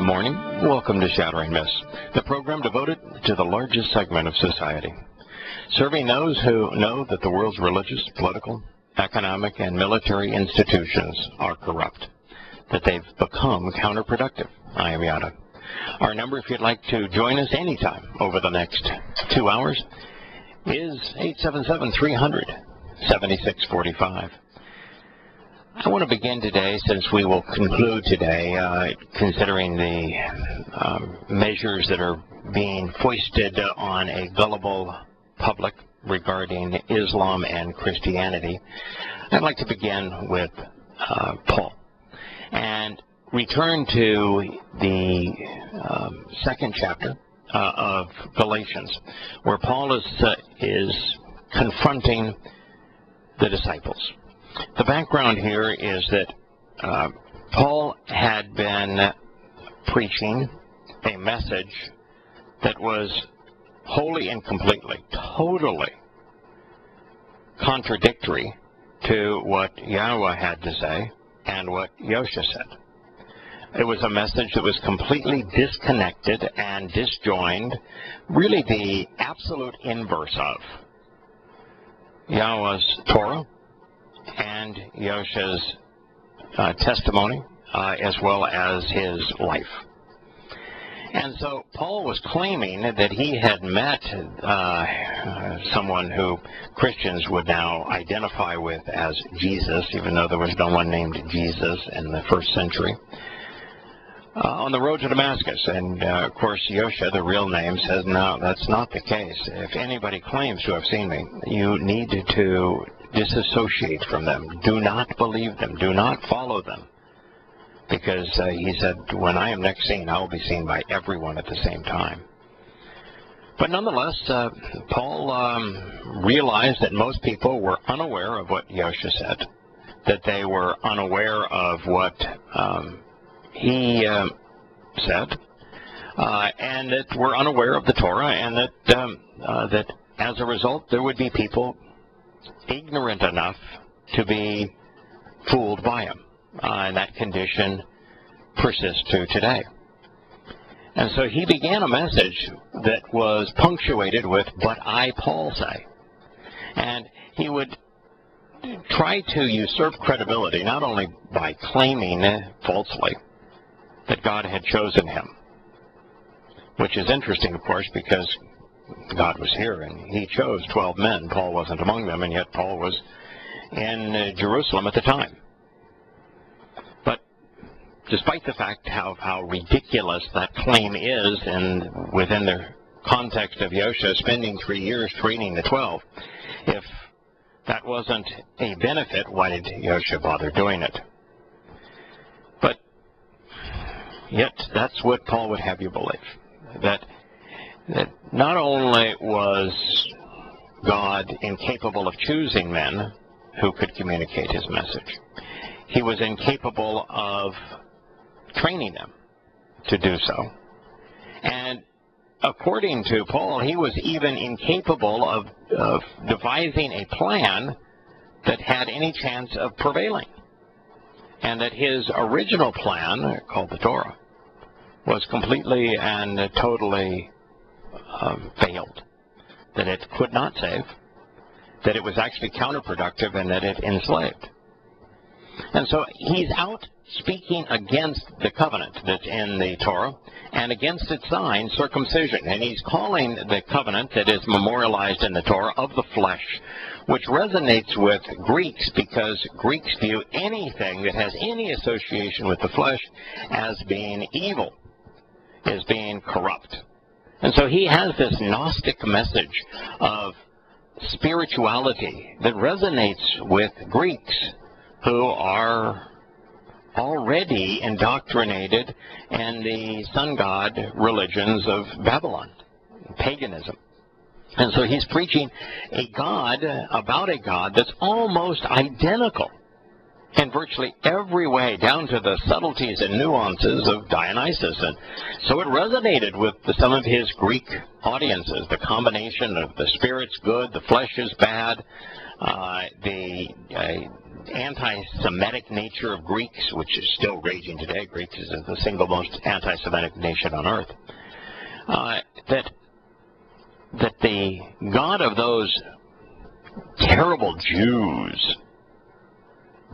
morning. Welcome to Shattering Myths, the program devoted to the largest segment of society, serving those who know that the world's religious, political, economic, and military institutions are corrupt, that they've become counterproductive. I am Yahowah. Our number, if you'd like to join us anytime over the next 2 hours, is 877-300-7645. I want to begin today, since we will conclude today, considering the measures that are being foisted on a gullible public regarding Islam and Christianity. I'd like to begin with Paul and return to the second chapter of Galatians, where Paul is confronting the disciples. The background here is that Paul had been preaching a message that was wholly and completely, totally contradictory to what Yahowah had to say and what Yahshua said. It was a message that was completely disconnected and disjoined, really the absolute inverse of Yahowah's Torah and Yahshua's testimony, as well as his life. And so Paul was claiming that he had met someone who Christians would now identify with as Jesus, even though there was no one named Jesus in the first century, on the road to Damascus. And of course, Yahshua, the real name, says, no, that's not the case. If anybody claims to have seen me, you need to disassociate from them. Do not believe them. Do not follow them. Because he said, when I am next seen, I will be seen by everyone at the same time. But nonetheless, Paul realized that most people were unaware of what Yahshua said, that they were unaware of what he said, and that were unaware of the Torah, and that as a result there would be people ignorant enough to be fooled by him. And that condition persists to today. And so he began a message that was punctuated with, but I, Paul, say. And he would try to usurp credibility, not only by claiming falsely that God had chosen him, which is interesting, of course, because God was here and he chose 12 men. Paul wasn't among them, and yet Paul was in Jerusalem at the time. But despite the fact how ridiculous that claim is, and within the context of Yahshua spending 3 years training the 12, if that wasn't a benefit, why did Yahshua bother doing it? But yet that's what Paul would have you believe, that not only was God incapable of choosing men who could communicate his message, he was incapable of training them to do so. And according to Paul, he was even incapable of devising a plan that had any chance of prevailing. And that his original plan, called the Torah, was completely and totally failed, that it could not save, that it was actually counterproductive, and that it enslaved. And so he's out speaking against the covenant that's in the Torah and against its sign, circumcision. And he's calling the covenant that is memorialized in the Torah of the flesh, which resonates with Greeks, because Greeks view anything that has any association with the flesh as being evil, as being corrupt. And so he has this Gnostic message of spirituality that resonates with Greeks who are already indoctrinated in the sun god religions of Babylon, paganism. And so he's preaching about a God that's almost identical in virtually every way, down to the subtleties and nuances of Dionysus. And so it resonated with some of his Greek audiences, the combination of the spirit's good, the flesh is bad, the anti-Semitic nature of Greeks, which is still raging today. Greeks is the single most anti-Semitic nation on earth. That the God of those terrible Jews,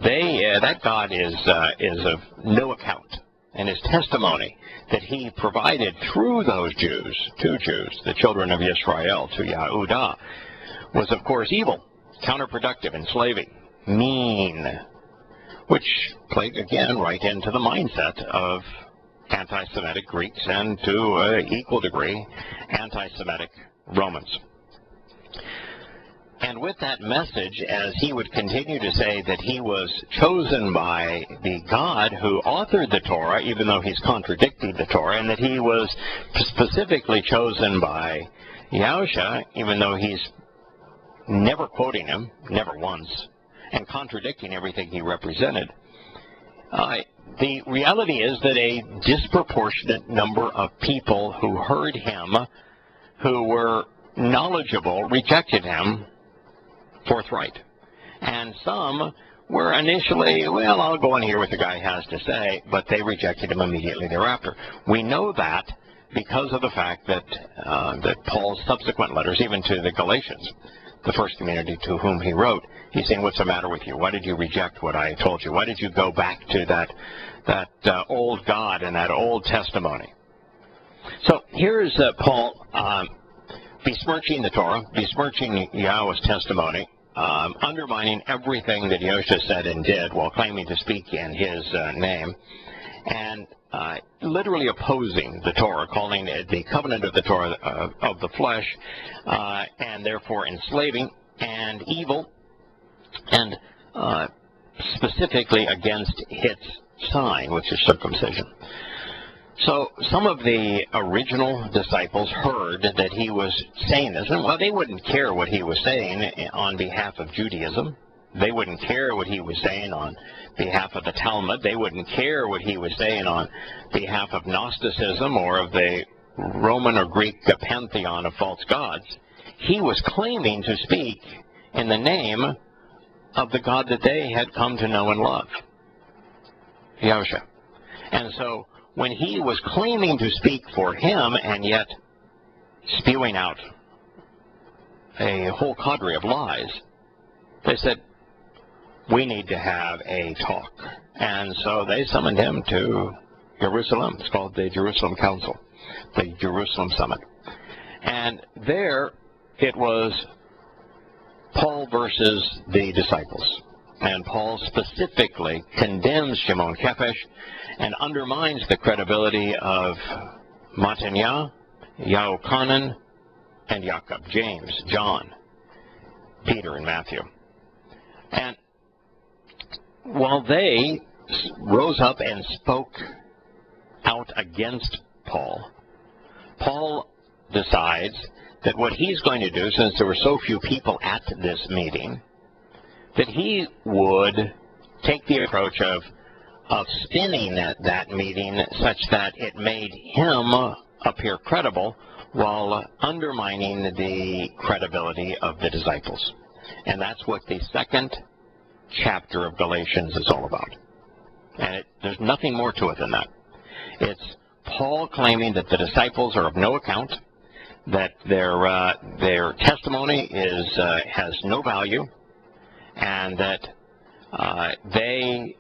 that God is of no account, and his testimony that he provided through those Jews, to Jews, the children of Israel, to Yahowah, was of course evil, counterproductive, enslaving, mean, which played again right into the mindset of anti-Semitic Greeks and to an equal degree anti-Semitic Romans. And with that message, as he would continue to say that he was chosen by the God who authored the Torah, even though he's contradicting the Torah, and that he was specifically chosen by Yahusha, even though he's never quoting him, never once, and contradicting everything he represented. The reality is that a disproportionate number of people who heard him, who were knowledgeable, rejected him forthright. And some were initially, well, I'll go and hear what the guy has to say, but they rejected him immediately thereafter. We know that because of the fact that Paul's subsequent letters, even to the Galatians, the first community to whom he wrote, he's saying, what's the matter with you? Why did you reject what I told you? Why did you go back to that old God and that old testimony? So here's Paul besmirching the Torah, besmirching Yahweh's testimony, undermining everything that Yahusha said and did while claiming to speak in his name, and literally opposing the Torah, calling it the covenant of the Torah of the flesh, and therefore enslaving and evil, and specifically against its sign, which is circumcision. So some of the original disciples heard that he was saying this, and well, they wouldn't care what he was saying on behalf of Judaism. They wouldn't care what he was saying on behalf of the Talmud. They wouldn't care what he was saying on behalf of Gnosticism or of the Roman or Greek pantheon of false gods. He was claiming to speak in the name of the God that they had come to know and love, Yahusha. And so when he was claiming to speak for him and yet spewing out a whole cadre of lies, they said, we need to have a talk. And so they summoned him to Jerusalem. It's called the Jerusalem Council, the Jerusalem Summit. And there it was Paul versus the disciples. And Paul specifically condemns Shimon Kephesh and undermines the credibility of Matanya, Yochanan, and Jacob, James, John, Peter, and Matthew. And while they rose up and spoke out against Paul, Paul decides that what he's going to do, since there were so few people at this meeting, that he would take the approach of spinning that meeting such that it made him appear credible while undermining the credibility of the disciples. And that's what the second chapter of Galatians is all about. And there's nothing more to it than that. It's Paul claiming that the disciples are of no account, that their testimony has no value, and that they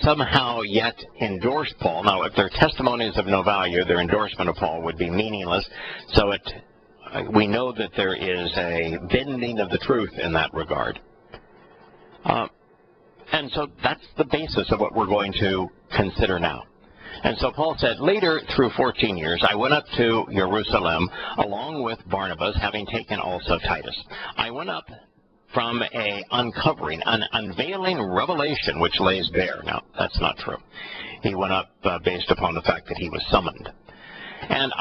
somehow yet endorse Paul. Now, if their testimony is of no value, their endorsement of Paul would be meaningless. So we know that there is a bending of the truth in that regard. And so that's the basis of what we're going to consider now. And so Paul said, later, through 14 years, I went up to Jerusalem along with Barnabas, having taken also Titus. I went up from an unveiling revelation which lays bare. Now, that's not true. He went up based upon the fact that he was summoned. And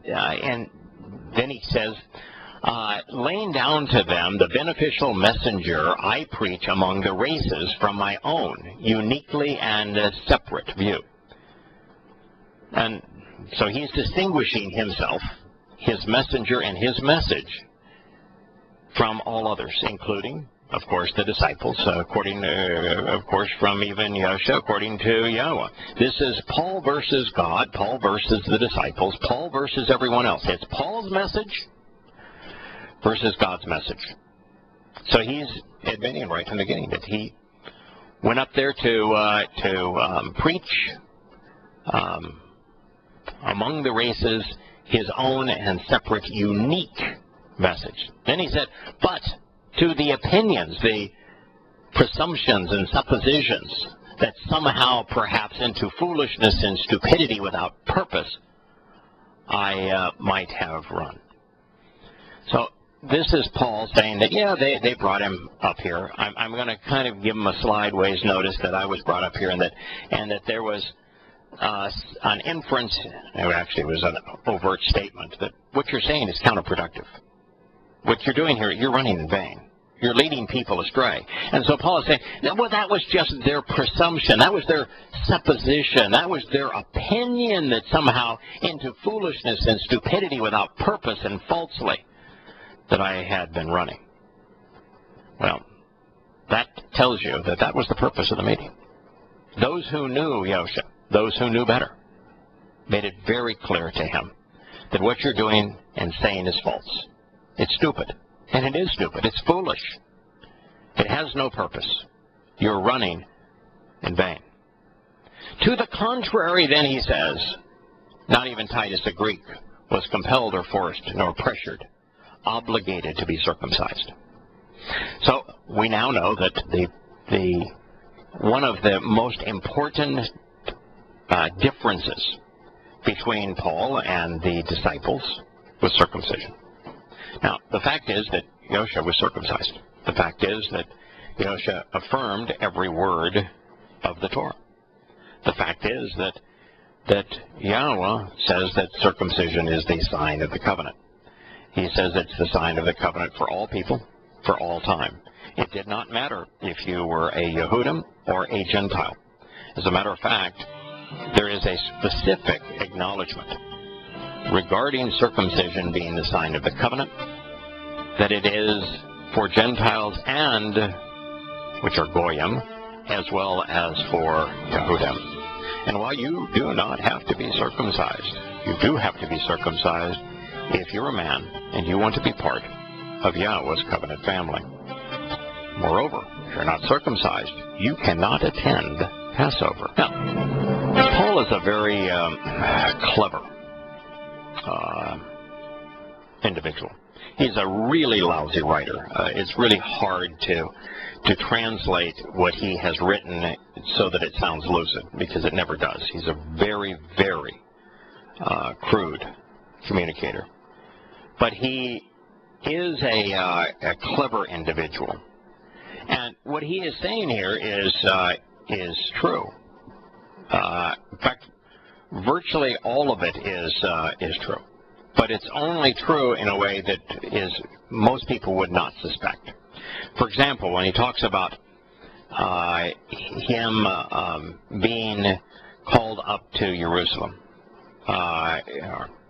and then he says, laying down to them the beneficial messenger I preach among the races from my own, uniquely and separate view. And so he's distinguishing himself, his messenger and his message, from all others, including, of course, the disciples, according, of course, from even Yahshua, according to Yahowah. This is Paul versus God, Paul versus the disciples, Paul versus everyone else. It's Paul's message versus God's message. So he's admitting right from the beginning that he went up there to preach among the races his own and separate, unique message. Then he said, but to the opinions, the presumptions and suppositions that somehow, perhaps into foolishness and stupidity without purpose, I might have run. So this is Paul saying that, yeah, they brought him up here. I'm going to kind of give him a slideways notice that I was brought up here, and that there was an inference, it actually was an overt statement, that what you're saying is counterproductive. What you're doing here, you're running in vain. You're leading people astray. And so Paul is saying, well, that was just their presumption. That was their supposition. That was their opinion that somehow into foolishness and stupidity without purpose and falsely that I had been running. Well, that tells you that that was the purpose of the meeting. Those who knew Yahshua, those who knew better, made it very clear to him that what you're doing and saying is false. It's stupid. And it is stupid. It's foolish. It has no purpose. You're running in vain. To the contrary, then, he says, not even Titus the Greek was compelled or forced nor pressured, obligated to be circumcised. So we now know that the one of the most important differences between Paul and the disciples was circumcision. Now, the fact is that Yahshua was circumcised. The fact is that Yahshua affirmed every word of the Torah. The fact is that Yahowah says that circumcision is the sign of the covenant. He says it's the sign of the covenant for all people, for all time. It did not matter if you were a Yehudim or a Gentile. As a matter of fact, there is a specific acknowledgement regarding circumcision being the sign of the covenant, that it is for Gentiles and, which are Goyim, as well as for Yehudim. And while you do not have to be circumcised, you do have to be circumcised if you're a man and you want to be part of Yahweh's covenant family. Moreover, if you're not circumcised, you cannot attend Passover. Now, Paul is a very clever individual. He's a really lousy writer. It's really hard to translate what he has written so that it sounds lucid, because it never does. He's a very, very crude communicator. But he is a clever individual. And what he is saying here is true. In fact, virtually all of it is true. But it's only true in a way that most people would not suspect. For example, when he talks about him being called up to Jerusalem,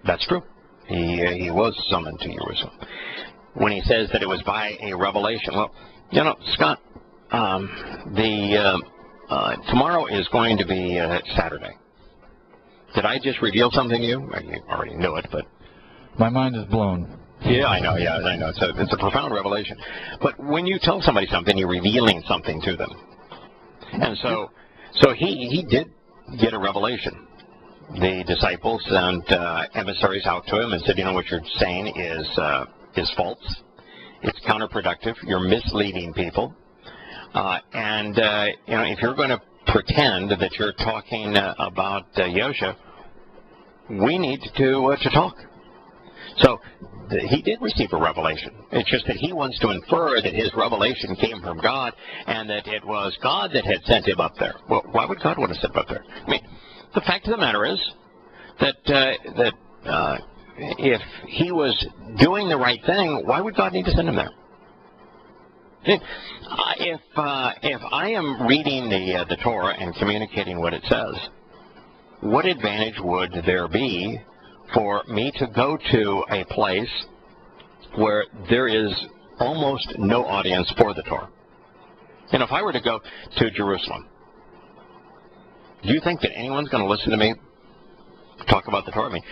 that's true. He was summoned to Jerusalem. When he says that it was by a revelation, well, you know, Scott, tomorrow is going to be Saturday. Did I just reveal something to you? You already knew it, but... My mind is blown. Yeah, I know. Yeah, I know. It's a profound revelation. But when you tell somebody something, you're revealing something to them. And so he did get a revelation. The disciples sent emissaries out to him and said, you know, what you're saying is false. It's counterproductive. You're misleading people. And you know, if you're going to pretend that you're talking about Yahshua, we need to talk. So he did receive a revelation. It's just that he wants to infer that his revelation came from God and that it was God that had sent him up there. Well, why would God want to send him up there? I mean, the fact of the matter is that if he was doing the right thing, why would God need to send him there? If I am reading the Torah and communicating what it says, what advantage would there be for me to go to a place where there is almost no audience for the Torah. And if I were to go to Jerusalem, do you think that anyone's going to listen to me talk about the Torah? I mean,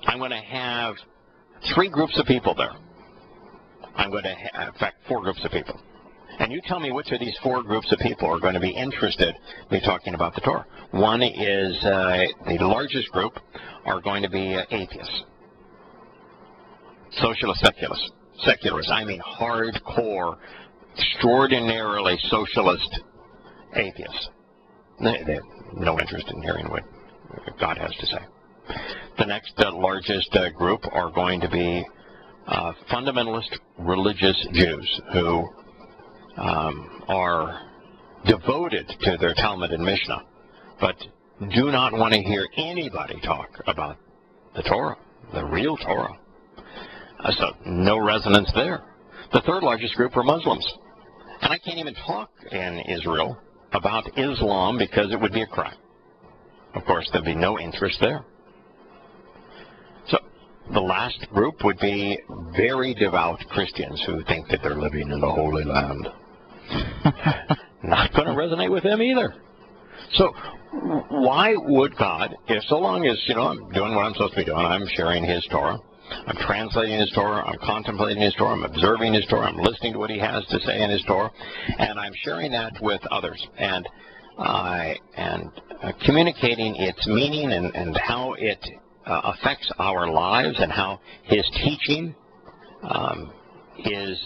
I'm going to have 3 groups of people there. I'm going to have, in fact, 4 groups of people. And you tell me which of these 4 groups of people are going to be interested in me talking about the Torah. One is, the largest group are going to be atheists. Socialist secularists. I mean hardcore, extraordinarily socialist atheists. They have no interest in hearing what God has to say. The next largest group are going to be fundamentalist religious Jews who are devoted to their Talmud and Mishnah, but do not want to hear anybody talk about the Torah, the real Torah. So no resonance there. The third largest group are Muslims. And I can't even talk in Israel about Islam because it would be a crime. Of course, there'd be no interest there. So the last group would be very devout Christians who think that they're living in the Holy Land. Not going to resonate with them either. So why would God, if so long as, I'm doing what I'm supposed to be doing, I'm sharing His Torah, I'm translating His Torah, I'm contemplating His Torah, I'm observing His Torah, I'm listening to what He has to say in His Torah, and I'm sharing that with others, and communicating its meaning and how it affects our lives and how His teaching is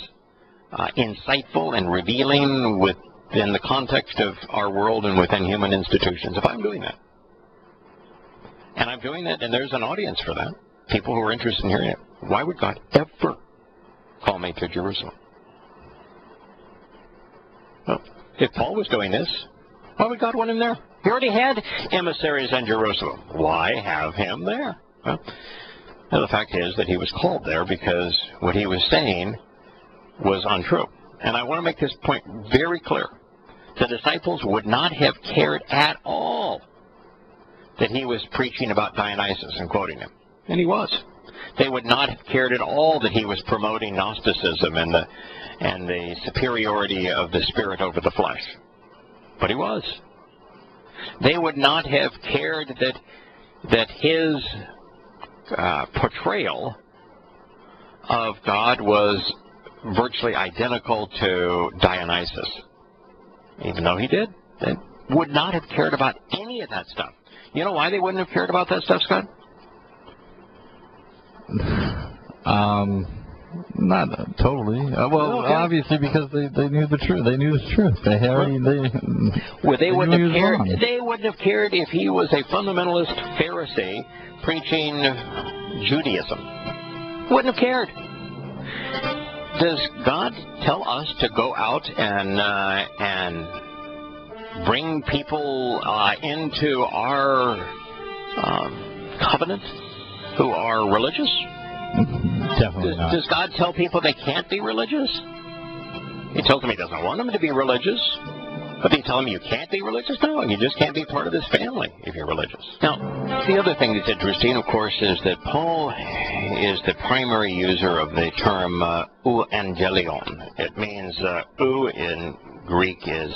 insightful and revealing within the context of our world and within human institutions. If I'm doing that, and I'm doing that, and there's an audience for that, people who are interested in hearing it, why would God ever call me to Jerusalem? Well, if Paul was doing this, why would God want him there? He already had emissaries in Jerusalem. Why have him there? Well, the fact is that he was called there because what he was saying was untrue. And I want to make this point very clear. The disciples would not have cared at all that he was preaching about Dionysus and quoting him. And he was. They would not have cared at all that he was promoting Gnosticism and the superiority of the spirit over the flesh. But he was. They would not have cared that his portrayal of God was virtually identical to Dionysus. Even though he did. They would not have cared about any of that stuff. You know why they wouldn't have cared about that stuff, Scott? Not totally. Well, okay. Obviously, because they knew the truth. They knew the truth. They wouldn't have cared if he was a fundamentalist Pharisee preaching Judaism. Wouldn't have cared. Does God tell us to go out and bring people into our covenant who are religious? Definitely not. Does God tell people they can't be religious? He tells them He doesn't want them to be religious. But He tells them you can't be religious? No, you just can't be part of His family if you're religious. Now, the other thing that's interesting, of course, is that Paul is the primary user of the term euangelion. It means eu in Greek is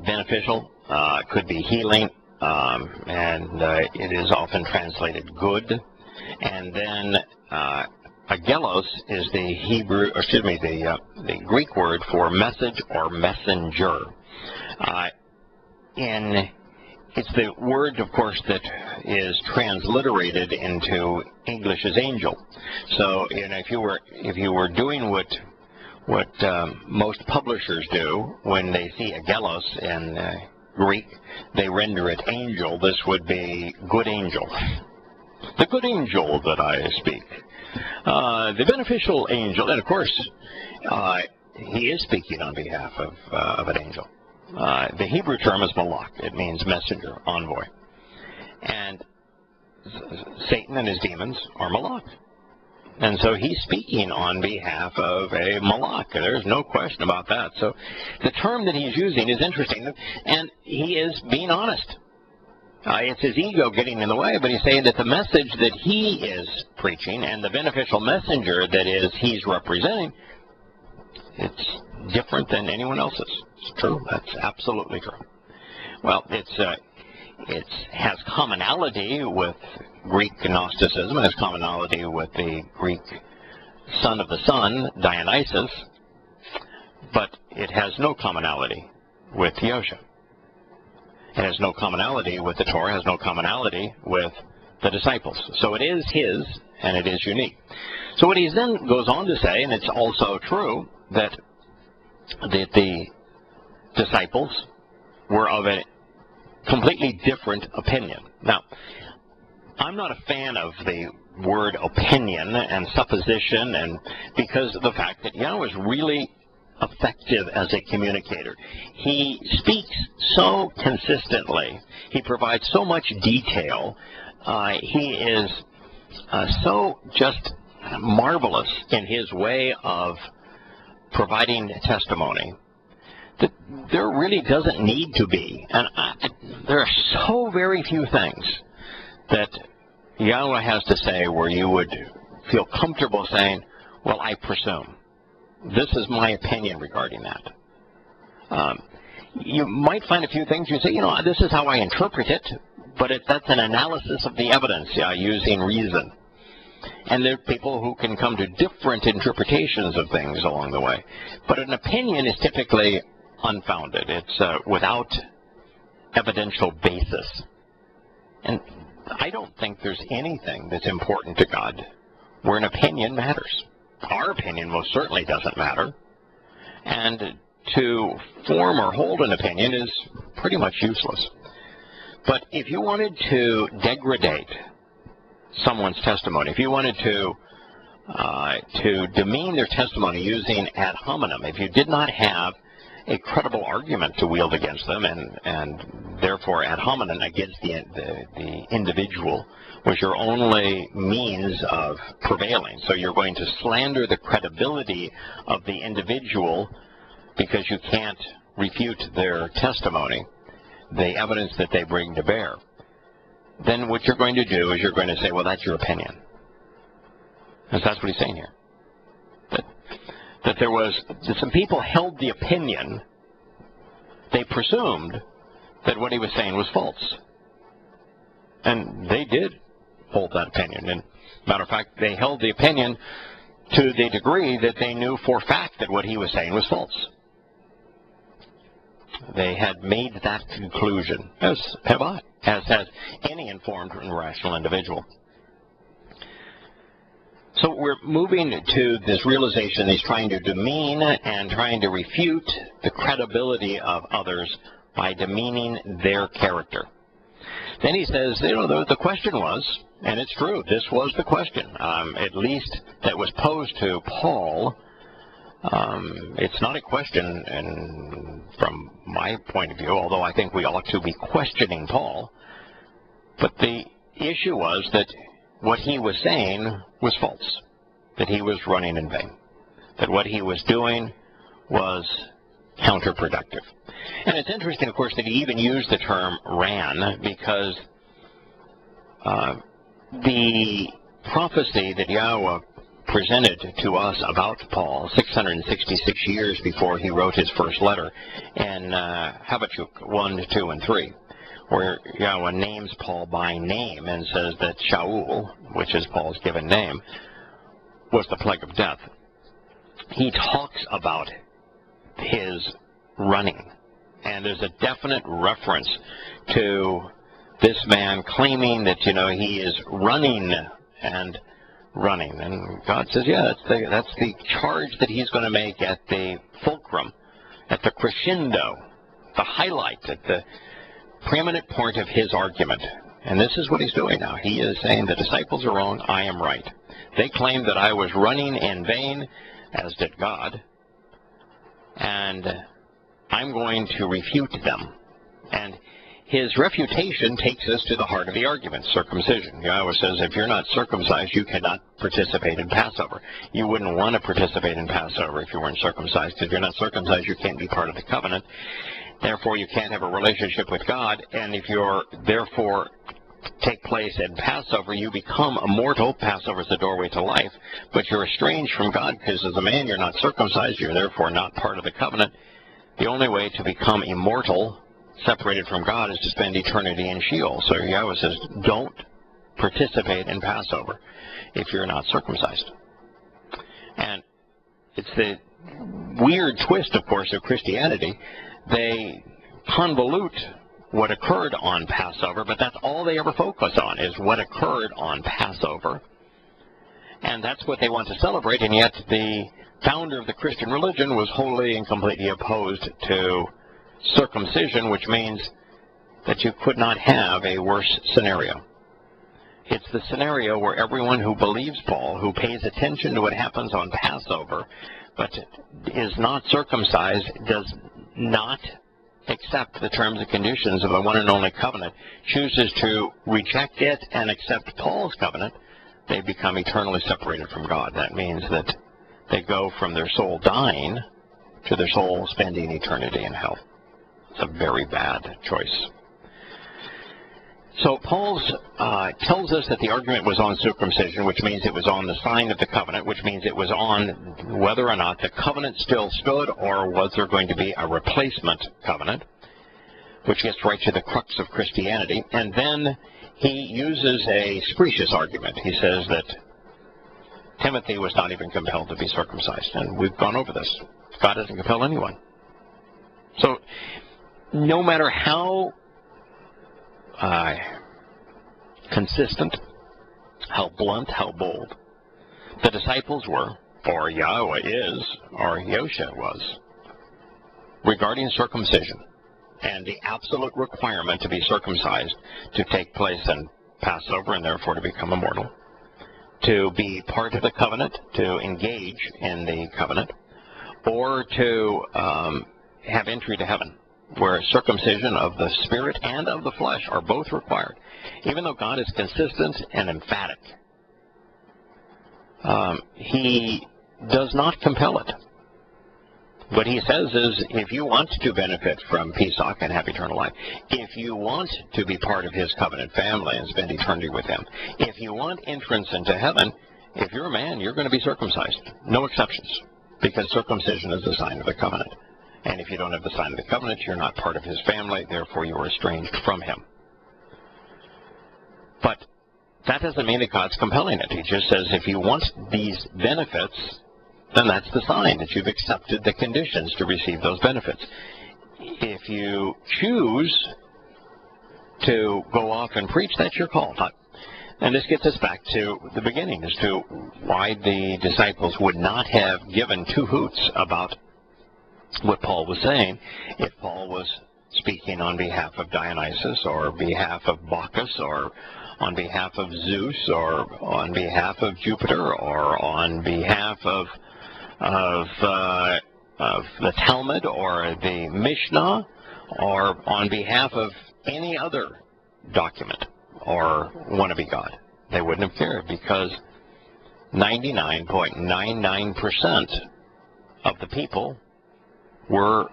beneficial, could be healing, and it is often translated good. And then agelos is the Greek word for message or messenger. It's the word, of course, that is transliterated into English as angel. So, if you were doing what most publishers do when they see agelos in Greek, they render it angel. This would be good angel. The good angel that I speak. The beneficial angel. And, of course, he is speaking on behalf of an angel. The Hebrew term is malach. It means messenger, envoy. And Satan and his demons are malach. And so he's speaking on behalf of a malach. There's no question about that. So the term that he's using is interesting. And he is being honest. It's his ego getting in the way, but he's saying that the message that he is preaching and the beneficial messenger that he's representing it's different than anyone else's. It's true. That's absolutely true. Well, it has commonality with Greek Gnosticism. It has commonality with the Greek son of the sun, Dionysus, but it has no commonality with Yahowah. It has no commonality with the Torah. It has no commonality with the disciples. So it is his, and it is unique. So what he then goes on to say, and it's also true, that the disciples were of a completely different opinion. Now, I'm not a fan of the word opinion and supposition, and because of the fact that Yahowah is really effective as a communicator. He speaks so consistently. He provides so much detail. He is so just marvelous in his way of providing testimony that there really doesn't need to be. And there are so very few things that Yahowah has to say where you would feel comfortable saying, well, I presume. This is my opinion regarding that. You might find a few things you say, you know, this is how I interpret it, but that's an analysis of the evidence using reason. And there are people who can come to different interpretations of things along the way. But an opinion is typically unfounded. It's without evidential basis. And I don't think there's anything that's important to God where an opinion matters. Our opinion most certainly doesn't matter. And to form or hold an opinion is pretty much useless. But if you wanted to degrade someone's testimony, if you wanted to demean their testimony using ad hominem, if you did not have a credible argument to wield against them, and therefore ad hominem against the individual was your only means of prevailing. So you're going to slander the credibility of the individual because you can't refute their testimony, the evidence that they bring to bear. Then what you're going to do is you're going to say, well, that's your opinion. Because that's what he's saying here. That some people held the opinion, they presumed that what he was saying was false. And they did hold that opinion. And matter of fact, they held the opinion to the degree that they knew for fact that what he was saying was false. They had made that conclusion, as have I, as has any informed and rational individual. So we're moving to this realization he's trying to demean and trying to refute the credibility of others by demeaning their character. Then he says, you know, the question was, and it's true, this was the question, at least that was posed to Paul. It's not a question, and from my point of view, although I think we ought to be questioning Paul, but the issue was that what he was saying was false, that he was running in vain, that what he was doing was counterproductive. And it's interesting, of course, that he even used the term ran, because the prophecy that Yahowah presented to us about Paul 666 years before he wrote his first letter in Habakkuk 1, 2, and 3, where Yahowah names Paul by name and says that Shaul, which is Paul's given name, was the plague of death. He talks about his running, and there's a definite reference to this man claiming that, you know, he is running and running. And God says, yeah, that's the charge that he's going to make at the fulcrum, at the crescendo, the highlight, at the preeminent point of his argument. And this is what he's doing now. He is saying the disciples are wrong, I am right. They claim that I was running in vain, as did God, and I'm going to refute them. And his refutation takes us to the heart of the argument, circumcision. Yahowah says if you're not circumcised, you cannot participate in Passover. You wouldn't want to participate in Passover if you weren't circumcised. If you're not circumcised, you can't be part of the covenant. Therefore, you can't have a relationship with God. And if you're therefore take place in Passover, you become immortal. Passover is the doorway to life, but you're estranged from God because as a man you're not circumcised, you're therefore not part of the covenant. The only way to become immortal, separated from God, is to spend eternity in Sheol. So Yahowah says, don't participate in Passover if you're not circumcised. And it's the weird twist, of course, of Christianity. They convolute what occurred on Passover, but that's all they ever focus on, is what occurred on Passover. And that's what they want to celebrate, and yet the founder of the Christian religion was wholly and completely opposed to circumcision, which means that you could not have a worse scenario. It's the scenario where everyone who believes Paul, who pays attention to what happens on Passover, but is not circumcised, does not accept the terms and conditions of the one and only covenant, chooses to reject it and accept Paul's covenant, they become eternally separated from God. That means that they go from their soul dying to their soul spending eternity in hell. It's a very bad choice. So Paul tells us that the argument was on circumcision, which means it was on the sign of the covenant, which means it was on whether or not the covenant still stood, or was there going to be a replacement covenant, which gets right to the crux of Christianity. And then he uses a specious argument. He says that Timothy was not even compelled to be circumcised, and we've gone over this. God doesn't compel anyone. So no matter how consistent, how blunt, how bold the disciples were, or Yahowah is, or Yahusha was, regarding circumcision and the absolute requirement to be circumcised to take place in Passover and therefore to become immortal, to be part of the covenant, to engage in the covenant, or to have entry to heaven, where circumcision of the spirit and of the flesh are both required. Even though God is consistent and emphatic, he does not compel it. What he says is, if you want to benefit from Pesach and have eternal life, if you want to be part of his covenant family and spend eternity with him, if you want entrance into heaven, if you're a man, you're going to be circumcised. No exceptions, because circumcision is the sign of the covenant. And if you don't have the sign of the covenant, you're not part of his family, therefore you are estranged from him. But that doesn't mean that God's compelling it. He just says, if you want these benefits, then that's the sign that you've accepted the conditions to receive those benefits. If you choose to go off and preach, that's your call. And this gets us back to the beginning as to why the disciples would not have given two hoots about what Paul was saying if Paul was speaking on behalf of Dionysus or behalf of Bacchus or on behalf of Zeus or on behalf of Jupiter or on behalf of the Talmud or the Mishnah or on behalf of any other document or wannabe God. They wouldn't have cared, because 99.99% of the people were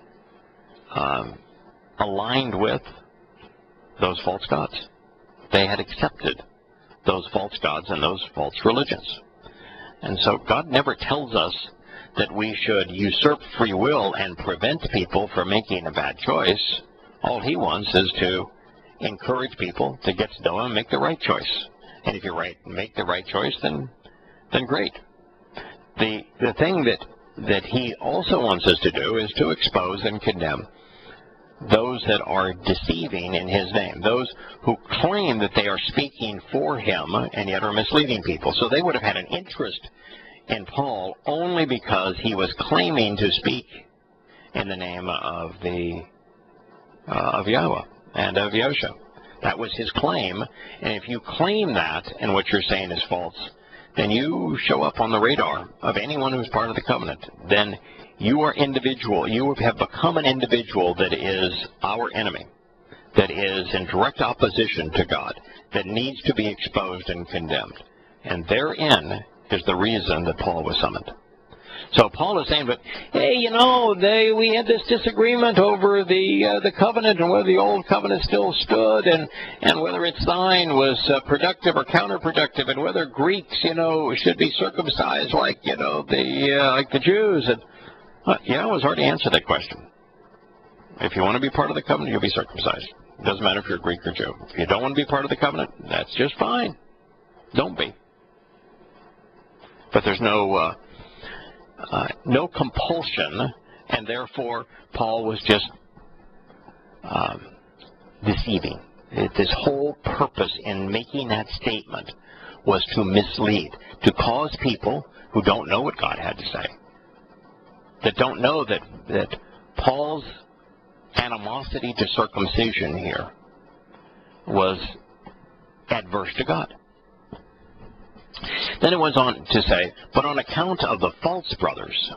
aligned with those false gods. They had accepted those false gods and those false religions. And so God never tells us that we should usurp free will and prevent people from making a bad choice. All he wants is to encourage people to get to know him and make the right choice. And if you make the right choice, then great. The thing that he also wants us to do is to expose and condemn those that are deceiving in his name, those who claim that they are speaking for him and yet are misleading people. So they would have had an interest in Paul only because he was claiming to speak in the name of Yahowah and of Yahusha. That was his claim, and if you claim that and what you're saying is false, then you show up on the radar of anyone who's part of the covenant. Then you are individual. You have become an individual that is our enemy, that is in direct opposition to God, that needs to be exposed and condemned. And therein is the reason that Paul was summoned. So Paul is saying, but hey, you know, we had this disagreement over the covenant and whether the old covenant still stood, and whether its sign was productive or counterproductive, and whether Greeks, you know, should be circumcised like, you know, like the Jews. And Yahowah's already answered that question. If you want to be part of the covenant, you'll be circumcised. It doesn't matter if you're Greek or Jew. If you don't want to be part of the covenant, that's just fine. Don't be. But there's no compulsion, and therefore Paul was just deceiving. His whole purpose in making that statement was to mislead, to cause people who don't know what God had to say, that don't know that Paul's animosity to circumcision here was adverse to God. Then it went on to say, but on account of the false brothers,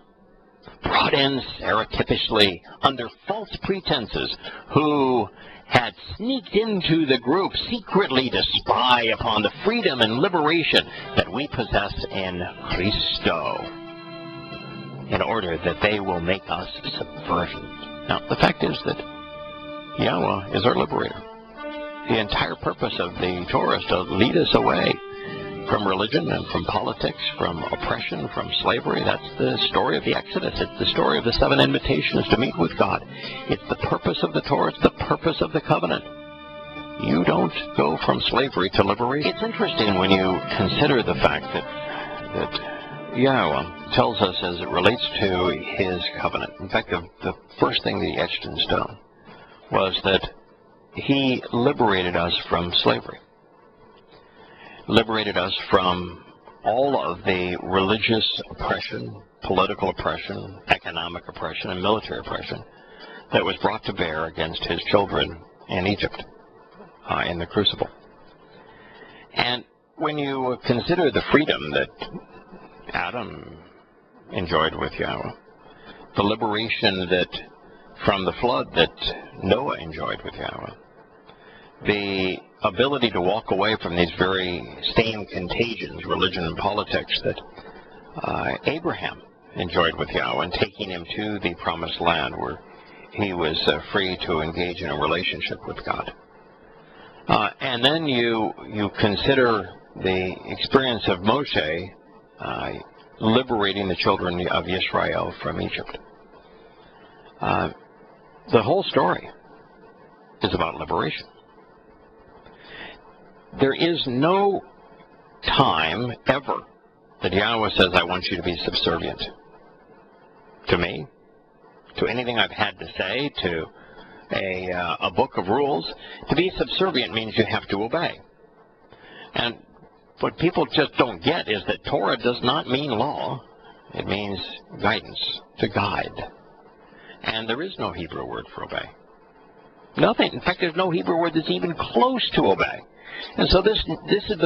brought in surreptitiously under false pretenses, who had sneaked into the group secretly to spy upon the freedom and liberation that we possess in Christo, in order that they will make us subversive. Now, the fact is that Yahowah is our liberator. The entire purpose of the Torah is to lead us away from religion and from politics, from oppression, from slavery. That's the story of the Exodus. It's the story of the 7 invitations to meet with God. It's the purpose of the Torah. It's the purpose of the covenant. You don't go from slavery to liberation. It's interesting when you consider the fact that Yahowah tells us as it relates to his covenant. In fact, the first thing that he etched in stone was that he liberated us from slavery. Liberated us from all of the religious oppression, political oppression, economic oppression, and military oppression that was brought to bear against his children in Egypt in the crucible. And when you consider the freedom that Adam enjoyed with Yahowah, the liberation that from the flood that Noah enjoyed with Yahowah, the ability to walk away from these very same contagions, religion and politics, that Abraham enjoyed with Yahowah, and taking him to the promised land where he was free to engage in a relationship with God. And then you consider the experience of Moshe liberating the children of Israel from Egypt. The whole story is about liberation. There is no time ever that Yahowah says, I want you to be subservient to me, to anything I've had to say, to a book of rules. To be subservient means you have to obey. And what people just don't get is that Torah does not mean law. It means guidance, to guide. And there is no Hebrew word for obey. Nothing. In fact, there's no Hebrew word that's even close to obey. And so this is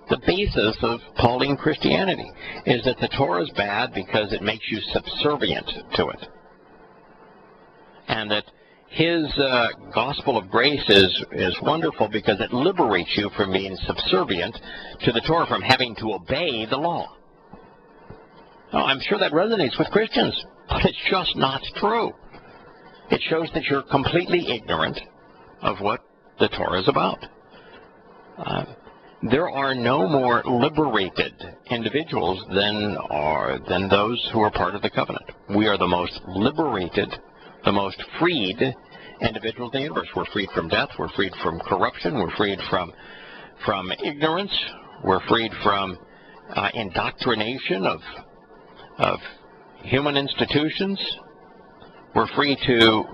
the basis of Pauline Christianity, is that the Torah is bad because it makes you subservient to it. And that his gospel of grace is wonderful because it liberates you from being subservient to the Torah, from having to obey the law. Now, I'm sure that resonates with Christians, but it's just not true. It shows that you're completely ignorant of what the Torah is about. There are no more liberated individuals than those who are part of the covenant. We are the most liberated, the most freed individuals in the universe. We're freed from death. We're freed from corruption. We're freed from ignorance. We're freed from indoctrination of human institutions. We're free to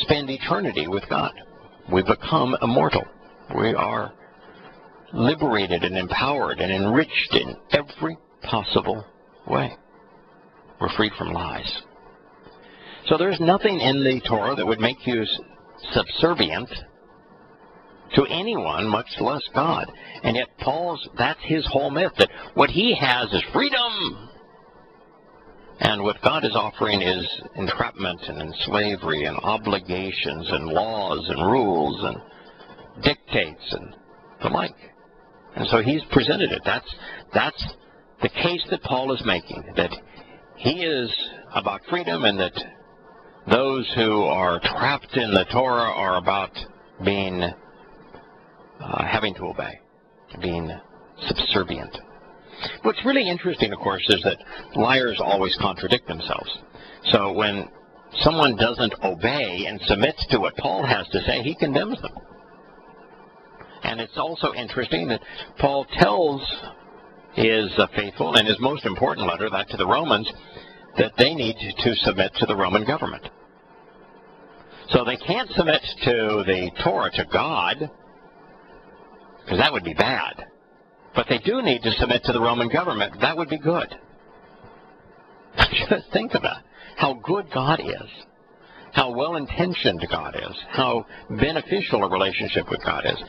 spend eternity with God. We become immortal. We are liberated and empowered and enriched in every possible way. We're freed from lies. So there's nothing in the Torah that would make you subservient to anyone, much less God. And yet that's his whole myth, that what he has is freedom. And what God is offering is entrapment and slavery and obligations and laws and rules and dictates and the like. And so he's presented it. That's the case that Paul is making, that he is about freedom, and that those who are trapped in the Torah are about being having to obey, being subservient. What's really interesting, of course, is that liars always contradict themselves. So when someone doesn't obey and submit to what Paul has to say, he condemns them. And it's also interesting that Paul tells his faithful, in his most important letter, that to the Romans, that they need to submit to the Roman government. So they can't submit to the Torah, to God, because that would be bad. But they do need to submit to the Roman government. That would be good. Just think about how good God is, how well-intentioned God is, how beneficial a relationship with God is,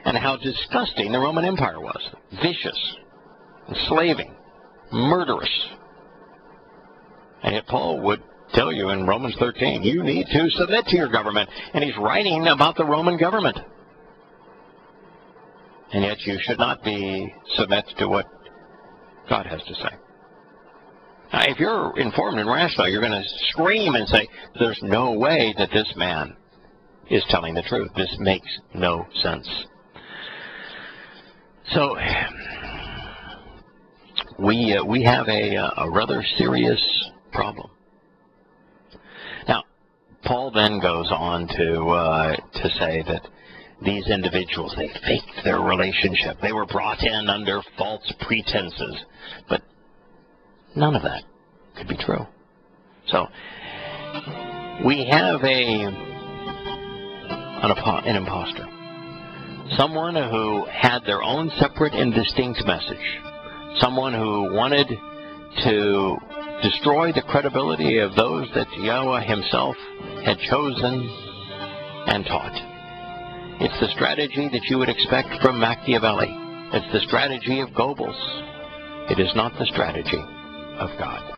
and how disgusting the Roman Empire was. Vicious, enslaving, murderous. And yet Paul would tell you in Romans 13, you need to submit to your government. And he's writing about the Roman government. And yet you should not be submit to what God has to say. Now, if you're informed and rational, you're going to scream and say, there's no way that this man is telling the truth. This makes no sense. So we have a rather serious problem. Now, Paul then goes on to say that these individuals, they faked their relationship. They were brought in under false pretenses. But none of that could be true. So we have an imposter. Someone who had their own separate and distinct message. Someone who wanted to destroy the credibility of those that Yahowah himself had chosen and taught. It's the strategy that you would expect from Machiavelli. It's the strategy of Goebbels. It is not the strategy of God.